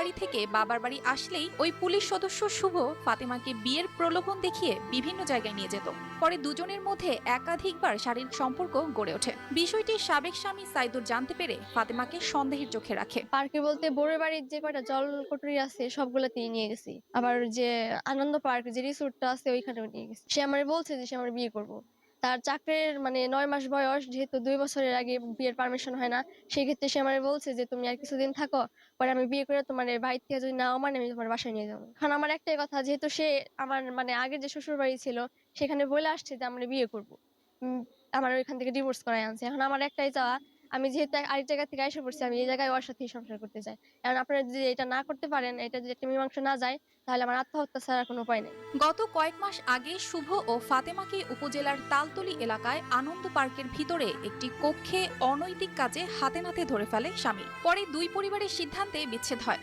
বাড়ি থেকে বাবার বাড়ি আসলেই ওই পুলিশ সদস্য শুভ ফাতেমাকে বিয়ের প্রলোভন দেখিয়ে বিভিন্ন জায়গায় নিয়ে যেত। পরে দুজনের মধ্যে একাধিকবার শারীরিক সম্পর্ক গড়ে ওঠে। বিষয়টি সাবেক স্বামী সাইদুর জানতে পেরে ফাতেমাকে সন্দেহের চোখে রাখে। পার্কে বলতে বড় বাড়ির যে কয়টা জলকুঠুরি আছে সবগুলাতেই নিয়ে গেছি। আবার যে আনন্দ পার্ক যে রিসোর্টটা আছে ওইখানেও নিয়ে গেছি। সে আমারে বলছে যে সে আমার বিয়ে করব। তার চাকরির ৯ মাস বয়স, যেহেতু ২ বছরের আগে বিয়ের পারমিশন হয় না, সেক্ষেত্রে সে আমারে বলছে যে তুমি আর কিছুদিন থাকো, পরে আমি বিয়ে করে তোমার বাড়ি থেকে যদি নাও মানে আমি তোমার বাসায় নিয়ে যাবো। এখন আমার একটাই কথা, যেহেতু সে আমার আগের যে শ্বশুর বাড়ি ছিল সেখানে বলে আসছে যে আমরা বিয়ে করবো, আমার ওইখান থেকে ডিভোর্স করাই আনছে। এখন আমার একটাই চাওয়া, আমি যেহেতু আরেক জায়গা থেকে আইসা পড়ছি, আমি এই জায়গায় ওর সাথেই সংসার করতে চাই। কারণ আপনারা যদি এটা না করতে পারেন, এটা যদি একটা মীমাংসা না যায়, তাহলে আমার আত্মহত্যা ছাড়া কোনো উপায় নেই। গত কয়েক মাস আগে শুভ ও ফাতেমাকে উপজেলার তালতলী এলাকায় আনন্দ পার্কের ভিতরে একটি কক্ষে অনৈতিক কাজে হাতে নাতে ধরে ফেলে স্বামী। পরে দুই পরিবারের সিদ্ধান্তে বিচ্ছেদ হয়।